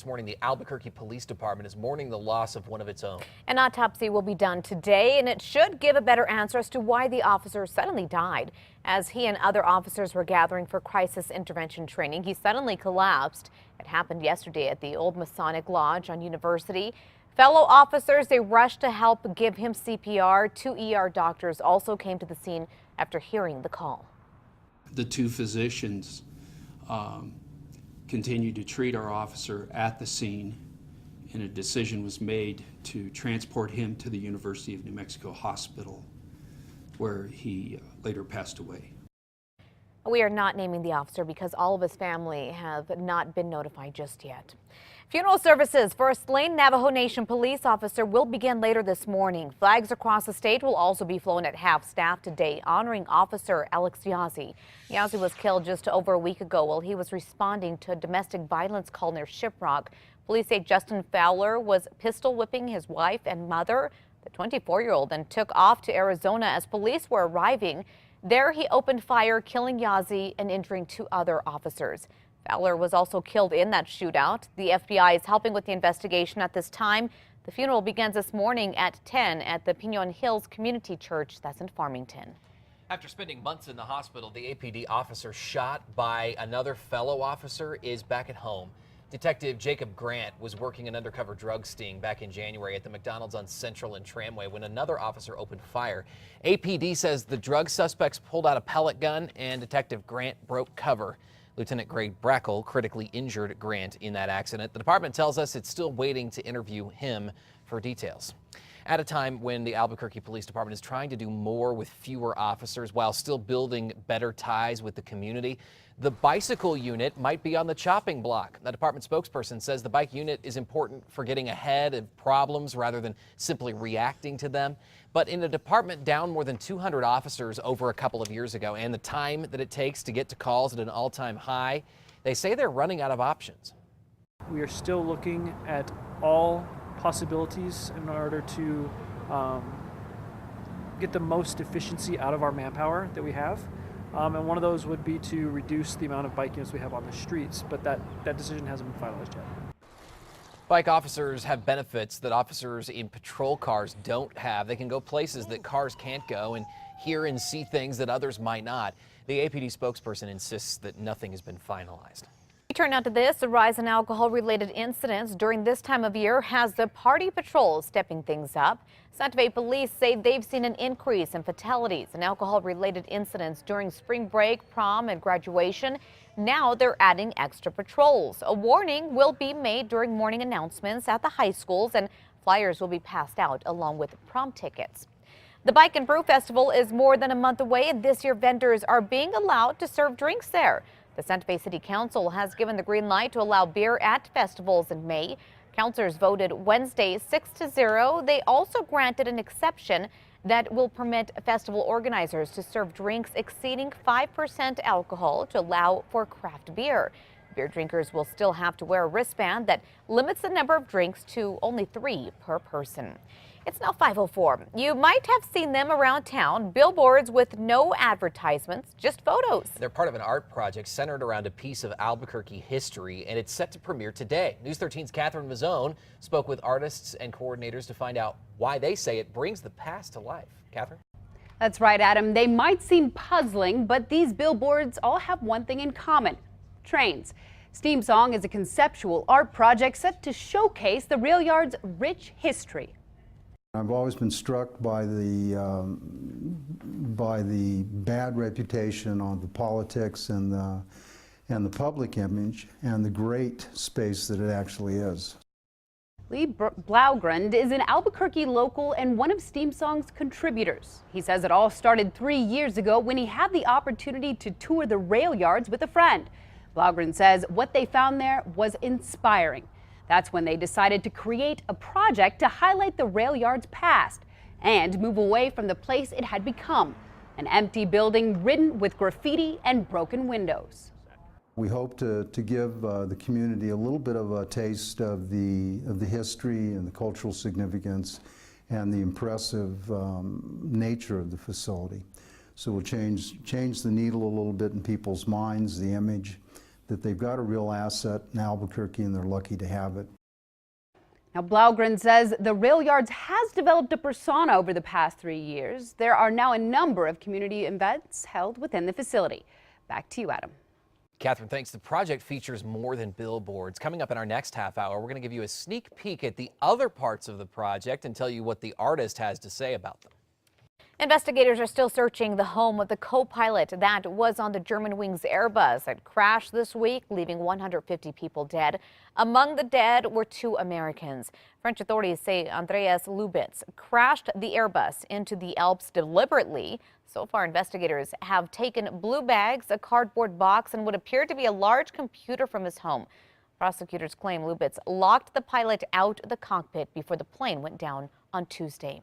This morning, the Albuquerque Police Department is mourning the loss of one of its own. An autopsy will be done today, and it should give a better answer as to why the officer suddenly died. As he and other officers were gathering for crisis intervention training, he suddenly collapsed. It happened yesterday at the Old Masonic Lodge on University. Fellow officers, they rushed to help give him CPR. 2 ER doctors also came to the scene after hearing the call. The 2 physicians continued to treat our officer at the scene, and a decision was made to transport him to the University of New Mexico Hospital, where he later passed away. We are not naming the officer because all of his family have not been notified just yet. Funeral services for a slain Navajo Nation police officer will begin later this morning. Flags across the state will also be flown at half-staff today, honoring Officer Alex Yazzie. Yazzie was killed just over a week ago while he was responding to a domestic violence call near Shiprock. Police say Justin Fowler was pistol whipping his wife and mother. The 24-year-old then took off to Arizona as police were arriving. There he opened fire, killing Yazzie and injuring 2 other officers. Fowler was also killed in that shootout. The FBI is helping with the investigation at this time. The funeral begins this morning at 10 at the Pinon Hills Community Church, that's in Farmington. After spending months in the hospital, the APD officer shot by another fellow officer is back at home. Detective Jacob Grant was working an undercover drug sting back in January at the McDonald's on Central and Tramway when another officer opened fire. APD says the drug suspects pulled out a pellet gun and Detective Grant broke cover. Lieutenant Greg Brackle critically injured Grant in that accident. The department tells us it's still waiting to interview him for details. At a time when the Albuquerque Police Department is trying to do more with fewer officers while still building better ties with the community, the bicycle unit might be on the chopping block. The department spokesperson says the bike unit is important for getting ahead of problems rather than simply reacting to them. But in a department down more than 200 officers over a couple of years ago and the time that it takes to get to calls at an all-time high, they say they're running out of options. We are still looking at all possibilities in order to get the most efficiency out of our manpower that we have. And one of those would be to reduce the amount of bike units we have on the streets, but that decision hasn't been finalized yet. Bike officers have benefits that officers in patrol cars don't have. They can go places that cars can't go and hear and see things that others might not. The APD spokesperson insists that nothing has been finalized. We turn now to this. The rise in alcohol-related incidents during this time of year has the party patrol stepping things up. Santa Fe police say they've seen an increase in fatalities and alcohol-related incidents during spring break, prom, and graduation. Now they're adding extra patrols. A warning will be made during morning announcements at the high schools, and flyers will be passed out along with prom tickets. The Bike and Brew Festival is more than a month away, and this year vendors are being allowed to serve drinks there. The Santa Fe City Council has given the green light to allow beer at festivals in May. Councilors voted Wednesday 6-0. They also granted an exception that will permit festival organizers to serve drinks exceeding 5% alcohol to allow for craft beer. Beer drinkers will still have to wear a wristband that limits the number of drinks to only 3 per person. It's now 5:04. You might have seen them around town, billboards with no advertisements, just photos. They're part of an art project centered around a piece of Albuquerque history, and it's set to premiere today. News 13's Catherine Mazzone spoke with artists and coordinators to find out why they say it brings the past to life. Catherine? That's right, Adam. They might seem puzzling, but these billboards all have one thing in common: trains. Steam Song is a conceptual art project set to showcase the rail yard's rich history. I've always been struck by the bad reputation on the politics and the public image and the great space that it actually is. Lee Blaugrund is an Albuquerque local and one of Steam Song's contributors. He says it all started 3 years ago when he had the opportunity to tour the rail yards with a friend. Blaugrund says what they found there was inspiring. That's when they decided to create a project to highlight the rail yard's past and move away from the place it had become, an empty building ridden with graffiti and broken windows. We hope to give the community a little bit of a taste of the history and the cultural significance and the impressive nature of the facility. So we'll change the needle a little bit in people's minds, the image that they've got a real asset in Albuquerque and they're lucky to have it. Now, Blaugren says the rail yards has developed a persona over the past 3 years. There are now a number of community events held within the facility. Back to you, Adam. Catherine, thanks. The project features more than billboards. Coming up in our next half hour, we're going to give you a sneak peek at the other parts of the project and tell you what the artist has to say about them. Investigators are still searching the home of the co-pilot that was on the Germanwings Airbus that crashed this week, leaving 150 people dead. Among the dead were 2 Americans. French authorities say Andreas Lubitz crashed the Airbus into the Alps deliberately. So far, investigators have taken blue bags, a cardboard box, and what appeared to be a large computer from his home. Prosecutors claim Lubitz locked the pilot out of the cockpit before the plane went down on Tuesday.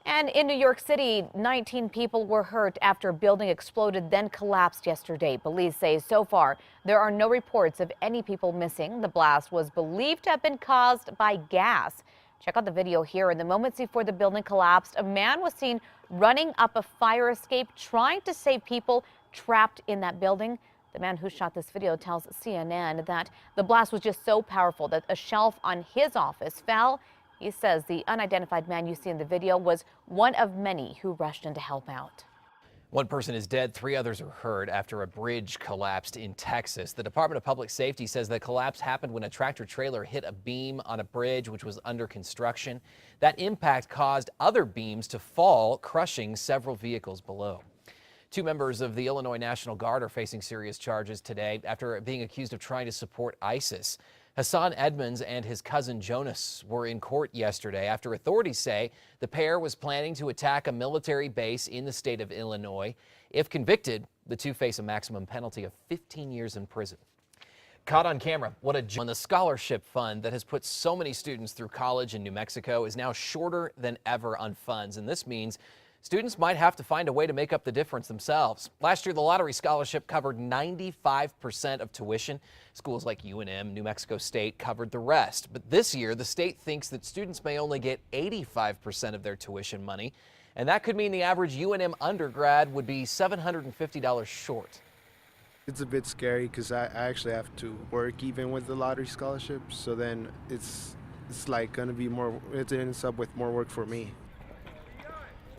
And in New York City, 19 people were hurt after a building exploded, then collapsed yesterday. Police say so far there are no reports of any people missing. The blast was believed to have been caused by gas. Check out the video here. In the moments before the building collapsed, a man was seen running up a fire escape, trying to save people trapped in that building. The man who shot this video tells CNN that the blast was just so powerful that a shelf on his office fell. He says the unidentified man you see in the video was one of many who rushed in to help out. 1 person is dead, 3 others are hurt after a bridge collapsed in Texas. The Department of Public Safety says the collapse happened when a tractor trailer hit a beam on a bridge which was under construction. That impact caused other beams to fall, crushing several vehicles below. 2 members of the Illinois National Guard are facing serious charges today after being accused of trying to support ISIS. Hassan Edmonds and his cousin Jonas were in court yesterday after authorities say the pair was planning to attack a military base in the state of Illinois. If convicted, the 2 face a maximum penalty of 15 years in prison. Caught on camera, what a joy. The scholarship fund that has put so many students through college in New Mexico is now shorter than ever on funds, and this means students might have to find a way to make up the difference themselves. Last year, the lottery scholarship covered 95% of tuition. Schools like UNM, New Mexico State covered the rest. But this year, the state thinks that students may only get 85% of their tuition money. And that could mean the average UNM undergrad would be $750 short. It's a bit scary because I actually have to work even with the lottery scholarship. So then it's like going to be more, it ends up with more work for me.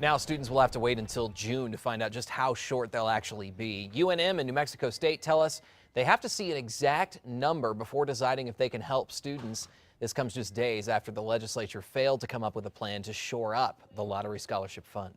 Now students will have to wait until June to find out just how short they'll actually be. UNM and New Mexico State tell us they have to see an exact number before deciding if they can help students. This comes just days after the legislature failed to come up with a plan to shore up the lottery scholarship fund.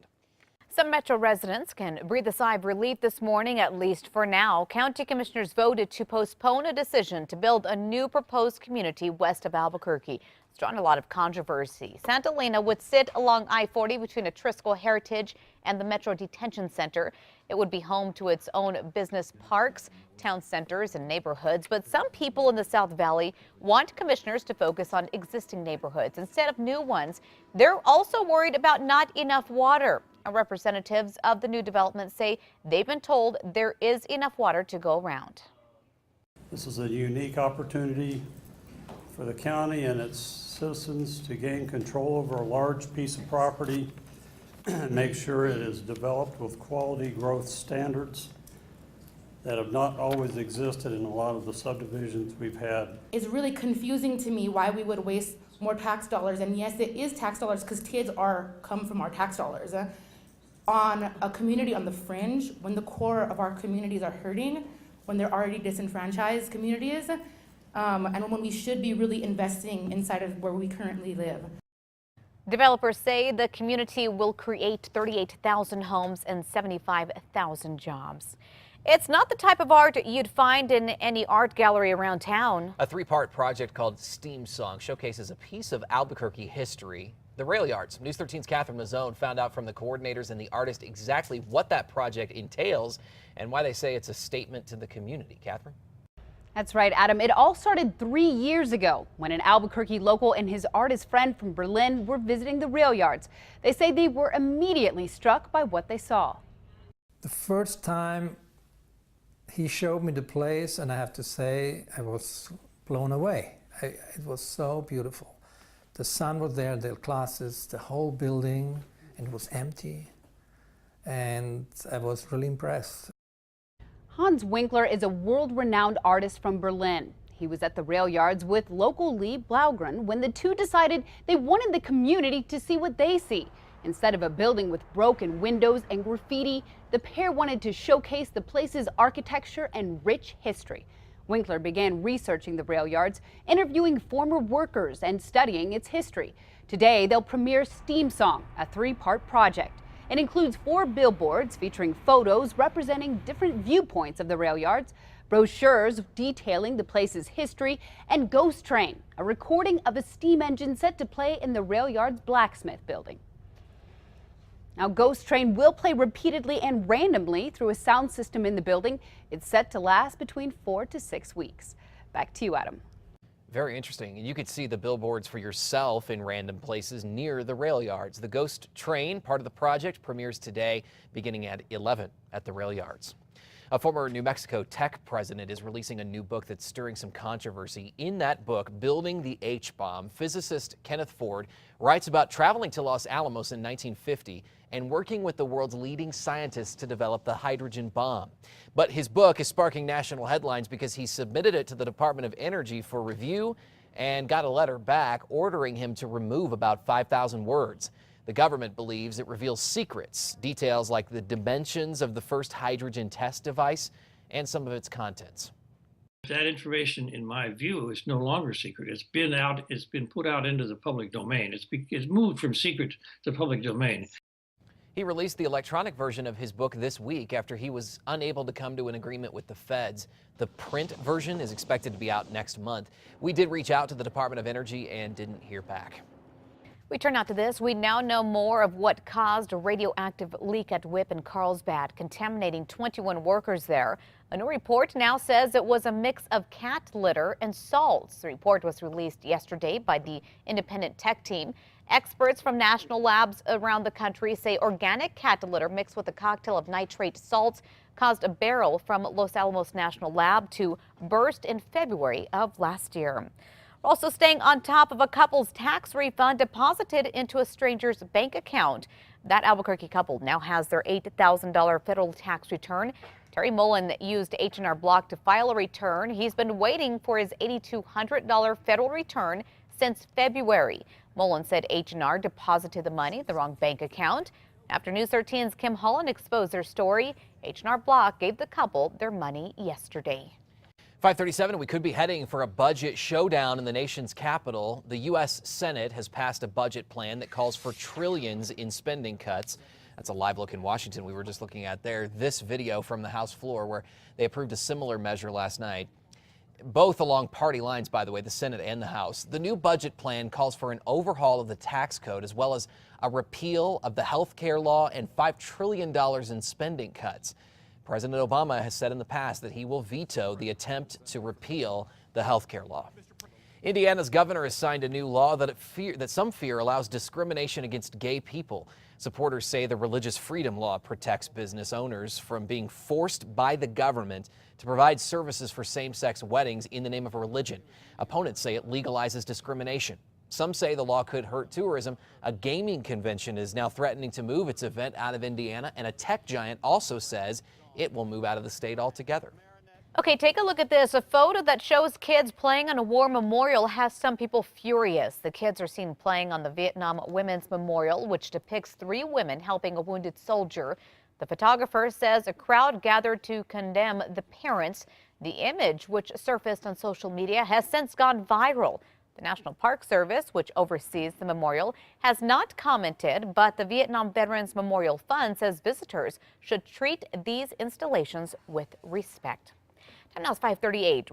Some Metro residents can breathe a sigh of relief this morning, at least for now. County commissioners voted to postpone a decision to build a new proposed community west of Albuquerque. It's drawn a lot of controversy. Santa Elena would sit along I-40 between Atrisco Heritage and the Metro Detention Center. It would be home to its own business parks, town centers, and neighborhoods. But some people in the South Valley want commissioners to focus on existing neighborhoods instead of new ones. They're also worried about not enough water. Representatives of the new development say they've been told there is enough water to go around. This is a unique opportunity for the county and its citizens to gain control over a large piece of property and make sure it is developed with quality growth standards that have not always existed in a lot of the subdivisions we've had. It's really confusing to me why we would waste more tax dollars, and yes, it is tax dollars because kids come from our tax dollars, on a community on the fringe when the core of our communities are hurting, when they're already disenfranchised communities, and when we should be really investing inside of where we currently live. Developers say the community will create 38,000 homes and 75,000 jobs. It's not the type of art you'd find in any art gallery around town. A 3-part project called Steam Song showcases a piece of Albuquerque history. The rail yards. News 13's Catherine Mazzone found out from the coordinators and the artist exactly what that project entails and why they say it's a statement to the community. Catherine? That's right, Adam. It all started 3 years ago when an Albuquerque local and his artist friend from Berlin were visiting the rail yards. They say they were immediately struck by what they saw. The first time he showed me the place, and I have to say I was blown away. It was so beautiful. The sun was there, the classes, the whole building, and it was empty. And I was really impressed. Hans Winkler is a world-renowned artist from Berlin. He was at the rail yards with local Lee Blaugren when the two decided they wanted the community to see what they see. Instead of a building with broken windows and graffiti, the pair wanted to showcase the place's architecture and rich history. Winkler began researching the rail yards, interviewing former workers and studying its history. Today, they'll premiere Steam Song, a 3-part project. It includes 4 billboards featuring photos representing different viewpoints of the rail yards, brochures detailing the place's history, and Ghost Train, a recording of a steam engine set to play in the rail yard's blacksmith building. Now, Ghost Train will play repeatedly and randomly through a sound system in the building. It's set to last between 4 to 6 weeks. Back to you, Adam. Very interesting. And you could see the billboards for yourself in random places near the rail yards. The Ghost Train, part of the project, premieres today beginning at 11 at the rail yards. A former New Mexico Tech president is releasing a new book that's stirring some controversy. In that book, Building the H-Bomb, physicist Kenneth Ford writes about traveling to Los Alamos in 1950 and working with the world's leading scientists to develop the hydrogen bomb. But his book is sparking national headlines because he submitted it to the Department of Energy for review and got a letter back ordering him to remove about 5,000 words. The government believes it reveals secrets, details like the dimensions of the first hydrogen test device and some of its contents. That information, in my view, is no longer secret. It's been put out into the public domain. It's moved from secret to public domain. He released the electronic version of his book this week after he was unable to come to an agreement with the feds. The print version is expected to be out next month. We did reach out to the Department of Energy and didn't hear back. We turn now to this. We now know more of what caused a radioactive leak at WIP in Carlsbad, contaminating 21 workers there. A new report now says it was a mix of cat litter and salts. The report was released yesterday by the independent tech team. Experts from national labs around the country say organic cat litter mixed with a cocktail of nitrate salts caused a barrel from Los Alamos National Lab to burst in February of last year. We're also staying on top of a couple's tax refund deposited into a stranger's bank account. That Albuquerque couple now has their $8,000 federal tax return. Terry Mullen used H&R Block to file a return. He's been waiting for his $8,200 federal return since February. Mullen said H&R deposited the money in the wrong bank account. After News 13's Kim Holland exposed their story, H&R Block gave the couple their money yesterday. 5:37, we could be heading for a budget showdown in the nation's capital. The U.S. Senate has passed a budget plan that calls for trillions in spending cuts. That's a live look in Washington we were just looking at there. This video from the House floor where they approved a similar measure last night. Both along party lines, by the way, the Senate and the House. The new budget plan calls for an overhaul of the tax code as well as a repeal of the health care law and $5 trillion in spending cuts. President Obama has said in the past that he will veto the attempt to repeal the health care law. Indiana's governor has signed a new law that some fear allows discrimination against gay people. Supporters say the religious freedom law protects business owners from being forced by the government to provide services for same-sex weddings in the name of a religion. Opponents say it legalizes discrimination. Some say the law could hurt tourism. A gaming convention is now threatening to move its event out of Indiana, and a tech giant also says it will move out of the state altogether. Okay, take a look at this. A photo that shows kids playing on a war memorial has some people furious. The kids are seen playing on the Vietnam Women's Memorial, which depicts 3 women helping a wounded soldier. The photographer says a crowd gathered to condemn the parents. The image, which surfaced on social media, has since gone viral. The National Park Service, which oversees the memorial, has not commented, but the Vietnam Veterans Memorial Fund says visitors should treat these installations with respect. Time now is 5:38.